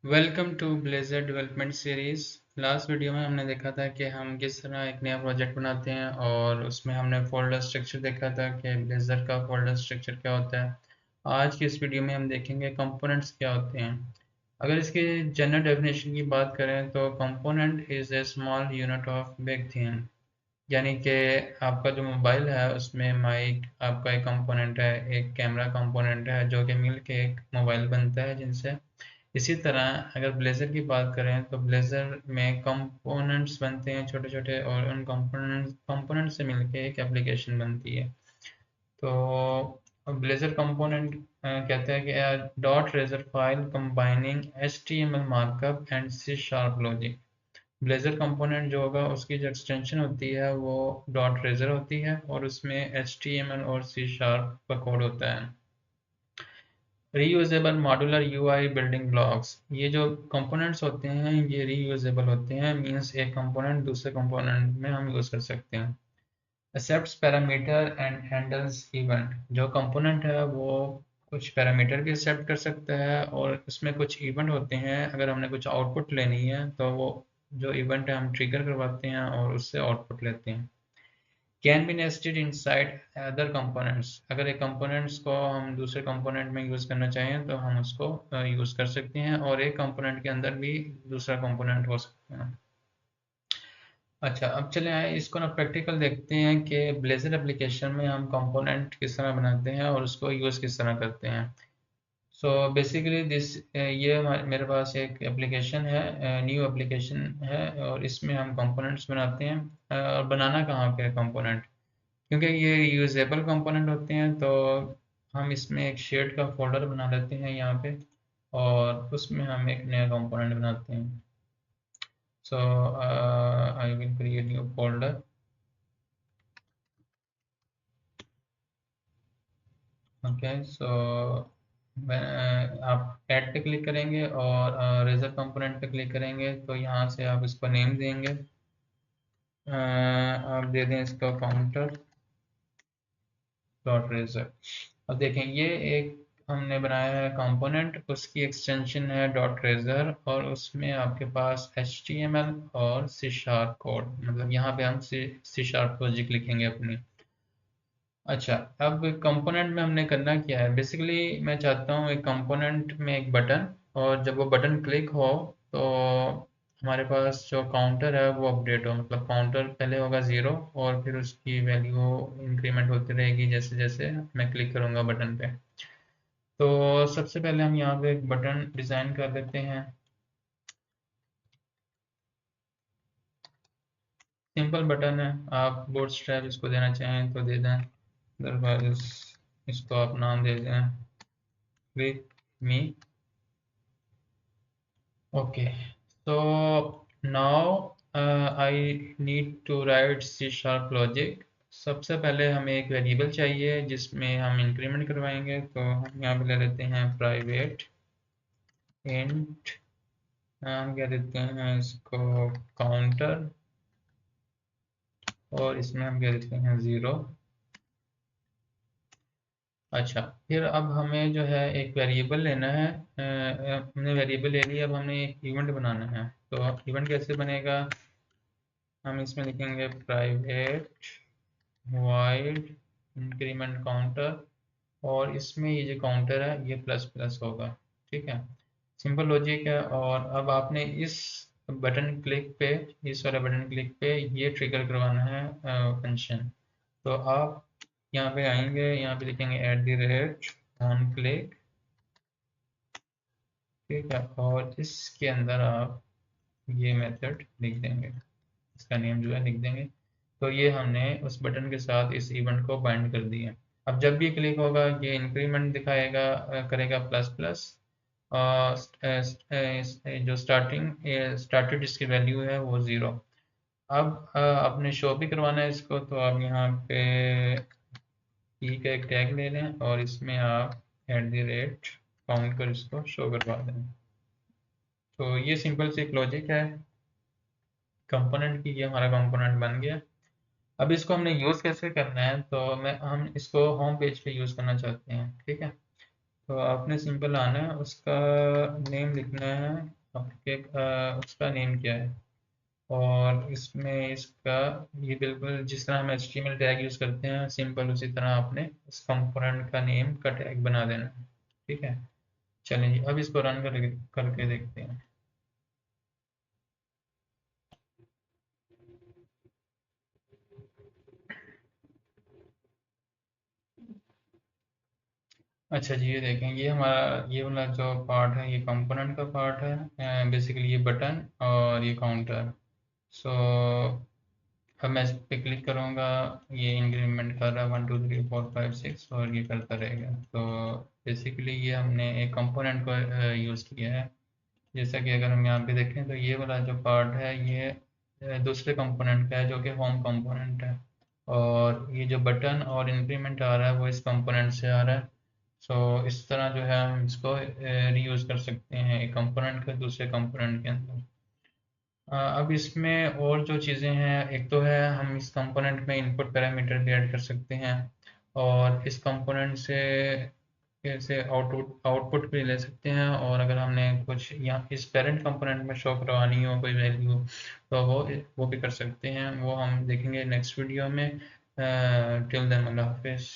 Welcome to Blazor development series. Last video में हमने देखा था कि हम किस तरह एक नया प्रोजेक्ट बनाते हैं और उसमें हमने फोल्डर स्ट्रक्चर देखा था कि ब्लेज़र का फोल्डर स्ट्रक्चर क्या होता है। आज की इस वीडियो में हम देखेंगे कंपोनेंट्स क्या होते हैं। अगर इसके जनरल डेफिनेशन की बात करें तो component is a small unit of big thing. यानी कि आपका जो मोबाइल है उसमें माइक आपका एक कंपोनेंट है, एक कैमरा कंपोनेंट है, जो कि मिल के एक मोबाइल बनता है जिनसे। इसी तरह अगर ब्लेज़र की बात करें तो ब्लेज़र में कंपोनेंट्स बनते हैं छोटे छोटे, और उन कंपोनेंट से मिलके एक एप्लीकेशन बनती है। तो ब्लेज़र कंपोनेंट कहते हैं कि dot razor file combining HTML markup and C sharp logic. Blazor component जो होगा उसकी जो एक्सटेंशन होती है वो डॉट रेजर होती है, और उसमें HTML और C शार्प का कोड होता है। Reusable modular UI building blocks, ये जो कंपोनेंट्स होते हैं ये रीयूजेबल होते हैं, मींस एक कंपोनेंट दूसरे कंपोनेंट में हम यूज़ कर सकते हैं। Accepts parameter and handles event, जो कंपोनेंट है वो कुछ पैरामीटर भी एक्सेप्ट कर सकता है, और उसमें कुछ इवेंट होते हैं। अगर हमने कुछ आउटपुट लेनी है तो वो जो इवेंट है हम ट्रिगर करवाते हैं और उससे आउटपुट लेते हैं। Can be nested inside other components, अगर एक कंपोनेंट्स को हम दूसरे कंपोनेंट में यूज़ करना चाहें तो हम उसको यूज़ कर सकते हैं, और एक कंपोनेंट के अंदर भी दूसरा कंपोनेंट हो सकता है। अच्छा, अब चले आए इसको ना प्रैक्टिकल देखते हैं कि ब्लेज़र एप्लीकेशन में हम कंपोनेंट किस तरह बनाते हैं और उसको यूज़ किस तरह करते हैं। सो बेसिकली दिस ये मेरे पास एक एप्लीकेशन है, न्यू एप्लीकेशन है, और इसमें हम कंपोनेंट्स बनाते हैं। और बनाना कहाँ पे कंपोनेंट, क्योंकि ये यूजेबल कंपोनेंट होते हैं तो हम इसमें एक शेड का फोल्डर बना लेते हैं यहाँ पे, और उसमें हम एक नया कंपोनेंट बनाते हैं। So I will create new folder. Okay, so आप ऐड पे क्लिक करेंगे और रेजर कंपोनेंट पे क्लिक करेंगे तो यहाँ से आप इसको नेम देंगे। आप दे दें इसका काउंटर डॉट रेजर। अब देखें ये एक हमने बनाया है कंपोनेंट, उसकी एक्सटेंशन है डॉट रेजर, और उसमें आपके पास HTML और C शार्प कोड, मतलब यहाँ पे हम C शार्प लॉजिक लिखेंगे अपनी। अच्छा, अब कंपोनेंट में हमने करना क्या है, बेसिकली मैं चाहता हूँ एक कंपोनेंट में एक बटन, और जब वो बटन क्लिक हो तो हमारे पास जो काउंटर है वो अपडेट हो, मतलब काउंटर पहले होगा 0 और फिर उसकी वैल्यू इंक्रीमेंट होती रहेगी जैसे जैसे मैं क्लिक करूँगा बटन पे। तो सबसे पहले हम यहाँ पे एक बटन डिज़ाइन कर लेते हैं। सिंपल बटन है, आप बूटस्ट्रैप इसको देना चाहें तो दे दें, अदरवाइज इसको आप नाम दे दें click me. Okay, so now I need to write C sharp logic। सबसे पहले हमें एक वेरिएबल चाहिए जिसमें हम इंक्रीमेंट करवाएंगे, तो हम यहाँ पे ले लेते हैं प्राइवेट इंट, हम क्या देते हैं इसको काउंटर, और इसमें हम क्या देते हैं 0। अच्छा, फिर अब हमें जो है एक वेरिएबल लेना है। हमने वेरिएबल ले लिया, अब हमें एक इवेंट बनाना है। तो इवेंट कैसे बनेगा, हम इसमें लिखेंगे प्राइवेट वाइड इंक्रीमेंट काउंटर, और इसमें ये जो काउंटर है ये प्लस प्लस होगा। ठीक है, सिंपल लॉजिक है। और अब आपने इस बटन क्लिक पे, इस वाले बटन क्लिक पे ये ट्रिगर करवाना है फंक्शन। तो आप यहाँ पे आएंगे, यहाँ पे लिखेंगे @ ऑन क्लिक। ठीक है, और इसके अंदर आप ये मेथड लिख देंगे, इसका नेम जो है लिख देंगे। तो ये हमने उस बटन के साथ इस इवेंट को बाइंड कर दिया। अब जब भी क्लिक होगा ये इंक्रीमेंट दिखाएगा, करेगा प्लस प्लस। जो स्टार्टेड इसकी वैल्यू है वो 0। अब आपने शो भी करवाना है इसको, तो आप यहाँ पे ई का एक टैग ले लें और इसमें आप काउंट कर इसको शो करवा दें। तो ये सिंपल सी एक लॉजिक है कंपोनेंट की, ये हमारा कंपोनेंट बन गया। अब इसको हमने यूज़ कैसे करना है, तो हम इसको होम पेज पे यूज़ करना चाहते हैं। ठीक है, तो आपने सिंपल आना है, उसका नेम लिखना है आपके, उसका नेम क्या है, और इसमें इसका ये बिल्कुल जिस तरह हम HTML टैग यूज़ करते हैं सिंपल उसी तरह आपने इस कंपोनेंट का नेम का टैग बना देना है। ठीक है, चलें जी, अब इसको रन करके देखते हैं। अच्छा जी, ये देखें, ये हमारा ये वाला जो पार्ट है ये कंपोनेंट का पार्ट है, बेसिकली ये बटन और ये काउंटर। सो अब मैं इस पे क्लिक करूँगा, ये इंक्रीमेंट कर रहा है 1 2 3 4 5 6 और ये करता रहेगा। तो बेसिकली ये हमने एक कंपोनेंट को यूज़ किया है। जैसा कि अगर हम यहाँ पे देखें तो ये वाला जो पार्ट है ये दूसरे कंपोनेंट का है जो कि होम कंपोनेंट है, और ये जो बटन और इंक्रीमेंट आ रहा है वो इस कंपोनेंट से आ रहा है। सो इस तरह जो है हम इसको रीयूज़ कर सकते हैं एक कंपोनेंट के दूसरे कंपोनेंट के अंदर। अब इसमें और जो चीज़ें हैं, एक तो है हम इस कंपोनेंट में इनपुट पैरामीटर भी ऐड कर सकते हैं, और इस कंपोनेंट से कैसे आउटपुट आउटपुट भी ले सकते हैं, और अगर हमने कुछ यहाँ इस पेरेंट कंपोनेंट में शो करवानी हो कोई वैल्यू तो वो भी कर सकते हैं। वो हम देखेंगे नेक्स्ट वीडियो में। टिल देन अल्लाह हाफिज़।